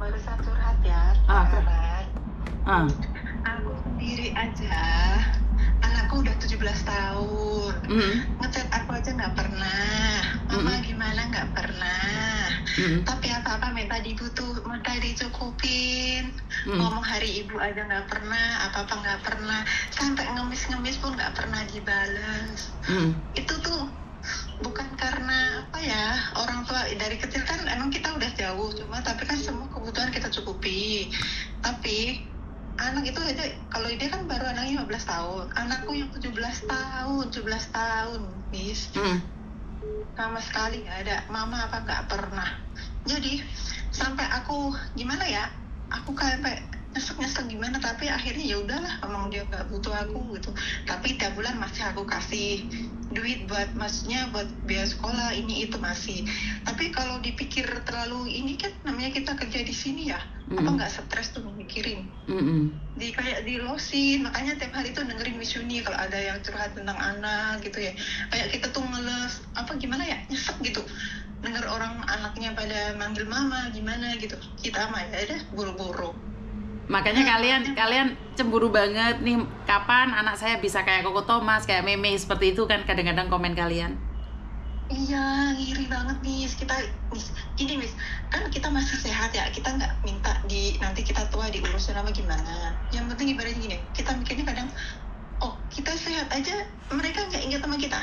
barusan curhat ya Ah, sekarang. ah. Aku sendiri aja, anakku udah 17 tahun. Ngechat aku aja nggak pernah. Mama gimana nggak pernah. Tapi apa-apa minta dicukupin. Ngomong hari ibu aja nggak pernah, apa-apa nggak pernah. Sampai ngemis-ngemis pun nggak pernah dibales. Itu tuh bukan karena apa ya, orang tua dari kecil kan emang kita udah jauh, tapi kan semua kebutuhan kita cukupi. Tapi anak itu aja, kalau dia kan baru anaknya 15 tahun, anakku yang 17 tahun, Miss. Sama sekali nggak ada mama apa nggak pernah. Jadi sampai aku gimana ya, aku kayak nyesek gimana, tapi akhirnya ya udahlah, emang dia nggak butuh aku gitu. Tapi tiap bulan masih aku kasih duit buat, maksudnya buat biaya sekolah ini itu masih. Tapi kalau dipikir terlalu ini kan namanya kita kerja di sini ya, apa nggak stres tuh mikirin. Kayak dilosin, makanya tiap hari tuh dengerin Miss Yuni kalau ada yang curhat tentang anak gitu ya. Kayak kita tuh ngeles, apa gimana ya, nyesek gitu. Dengar orang anaknya pada manggil mama gimana gitu. Kita mah ya udah buru-buru. Makanya kalian cemburu banget nih, kapan anak saya bisa kayak Koko Thomas, kayak Meme, seperti itu kan kadang-kadang komen kalian. Iya, ngiri banget Miss. Gini Miss, kan kita masih sehat ya, kita nggak minta nanti kita tua diurusin apa gimana. Yang penting ibaratnya gini, kita mikirnya kadang, oh kita sehat aja, mereka nggak ingat sama kita,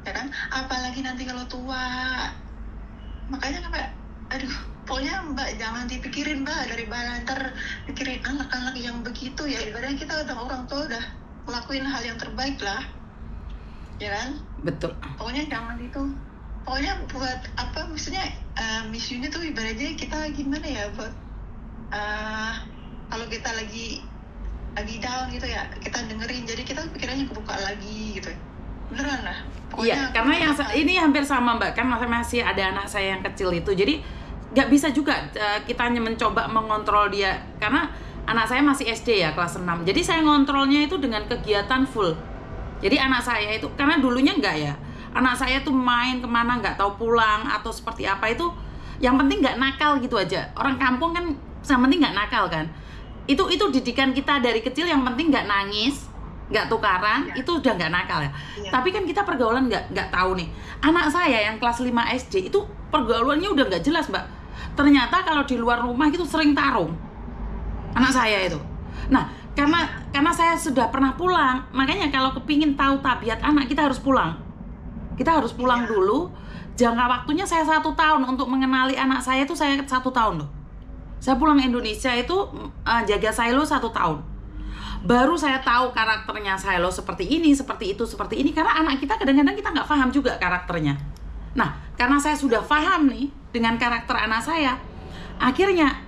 ya kan? Apalagi nanti kalau tua. Makanya kayak, aduh, pokoknya Mbak jangan dipikirin Mbak, daripada ntar pikirin anak-anak yang begitu ya. Ibaratnya kita udah orang tua udah ngelakuin hal yang terbaik lah, ya kan? Betul. Pokoknya jangan itu. Pokoknya buat apa, maksudnya Miss Yuni tuh ibaratnya kita gimana ya, buat kalau kita lagi down gitu ya, kita dengerin, jadi kita pikirannya kebuka lagi gitu. Beneran lah. Iya, karena ini hampir sama Mbak, kan masih ada anak saya yang kecil itu, jadi nggak bisa juga kita mencoba mengontrol dia, karena anak saya masih SD ya, kelas 6. Jadi saya ngontrolnya itu dengan kegiatan full. Jadi anak saya itu, karena dulunya enggak ya, anak saya tuh main kemana nggak tahu pulang atau seperti apa, itu yang penting nggak nakal gitu aja. Orang kampung kan yang penting nggak nakal kan. Itu didikan kita dari kecil, yang penting nggak nangis, nggak tukaran, itu udah nggak nakal ya. Tapi kan kita pergaulan nggak tahu nih. Anak saya yang kelas 5 SD itu pergaulannya udah nggak jelas Mbak. Ternyata kalau di luar rumah itu sering tarung anak saya itu. Nah, karena saya sudah pernah pulang, makanya kalau kepingin tahu tabiat anak, kita harus pulang. Kita harus pulang dulu. Jangka waktunya saya 1 tahun untuk mengenali anak saya itu, saya 1 tahun loh. Saya pulang Indonesia itu jaga Silo 1 tahun. Baru saya tahu karakternya Silo seperti ini, seperti itu, seperti ini. Karena anak kita kadang-kadang kita nggak paham juga karakternya. Nah, karena saya sudah paham nih dengan karakter anak saya, akhirnya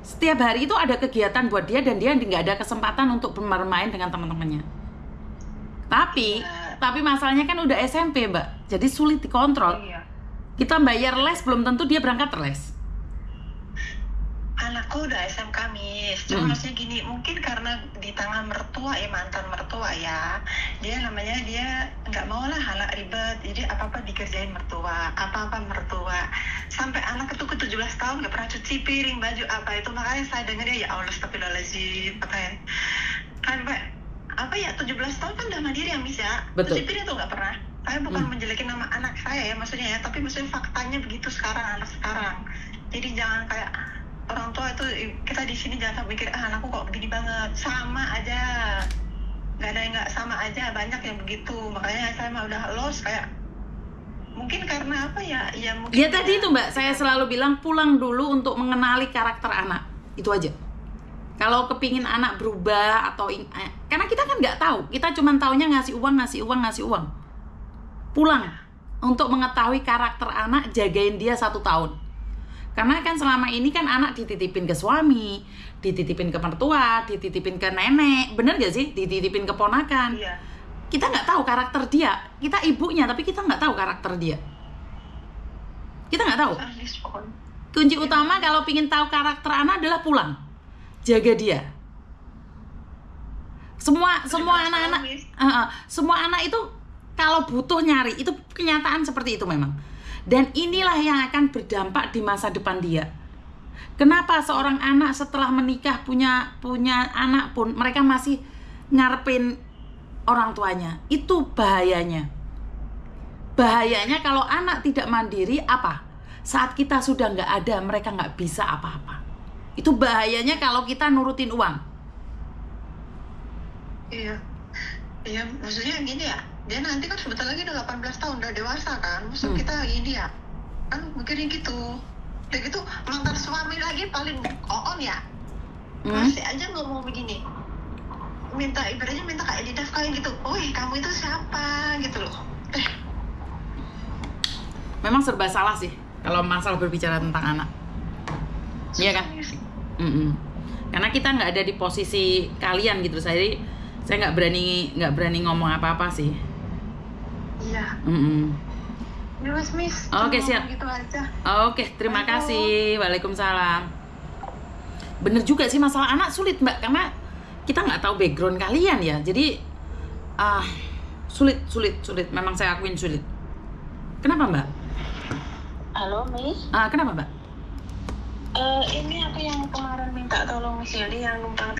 setiap hari itu ada kegiatan buat dia, dan dia nggak ada kesempatan untuk bermain dengan teman-temannya. Tapi masalahnya kan udah SMP Mbak, jadi sulit dikontrol. Kita bayar les, belum tentu dia berangkat les. Anakku udah SMK Miss, cuma maksudnya gini, mungkin karena di tangan mertua ya, mantan mertua ya, dia nggak mau lah anak ribet, jadi apa-apa dikerjain mertua, sampai anak itu ke 17 tahun nggak pernah cuci piring, baju apa itu. Makanya saya dengar ya Allah, astagfirullahaladzim, apa ya 17 tahun kan udah mandiri ya Miss ya. Betul. Cuci piring tuh nggak pernah. Saya bukan menjelekin nama anak saya ya, maksudnya ya, tapi maksudnya faktanya begitu sekarang, anak sekarang. Jadi jangan kayak orang tua itu, kita di sini jangan sampai mikir anakku kok begini banget, sama aja, nggak ada yang nggak sama aja, banyak yang begitu. Makanya saya mah udah los, kayak mungkin karena apa ya mungkin ya tadi itu Mbak, saya selalu bilang pulang dulu untuk mengenali karakter anak, itu aja. Kalau kepingin anak berubah atau karena kita kan nggak tahu, kita cuma taunya ngasih uang. Pulang untuk mengetahui karakter anak, jagain dia 1 tahun. Karena kan selama ini kan anak dititipin ke suami, dititipin ke mertua, dititipin ke nenek, bener gak sih? Dititipin ke ponakan. Iya. Kita nggak tahu karakter dia. Kita ibunya, tapi kita nggak tahu karakter dia. Kita nggak tahu. Kunci utama kalau pingin tahu karakter anak adalah pulang, jaga dia. Semua anak itu kalau butuh nyari, itu kenyataan seperti itu memang. Dan inilah yang akan berdampak di masa depan dia. Kenapa seorang anak setelah menikah punya anak pun mereka masih ngarepin orang tuanya? Itu bahayanya. Bahayanya kalau anak tidak mandiri apa? Saat kita sudah nggak ada, mereka nggak bisa apa-apa. Itu bahayanya kalau kita nurutin uang. Iya. Iya, maksudnya gini ya. Dia nanti kan sebentar lagi udah 18 tahun, udah dewasa kan. Maksud kita gini ya. Kan mikirnya gitu. Udah gitu mantan suami lagi paling on ya. Masih aja ngomong begini. Ibaratnya minta kayak didafkarin gitu. Woi, kamu itu siapa? Gitu loh. Memang serba salah sih kalau masalah berbicara tentang anak. Iya kan? Karena kita nggak ada di posisi kalian gitu. Jadi saya nggak berani ngomong apa-apa sih. Iya. Miss. Oke, siap. Gitu aja. Oke, terima kasih. Waalaikumsalam. Bener juga sih, masalah anak sulit Mbak, karena kita nggak tahu background kalian ya. Jadi sulit. Memang saya akuin sulit. Kenapa Mbak? Halo Miss. Kenapa Mbak? Ini aku yang kemarin minta tolong Miss Yeli yang numpang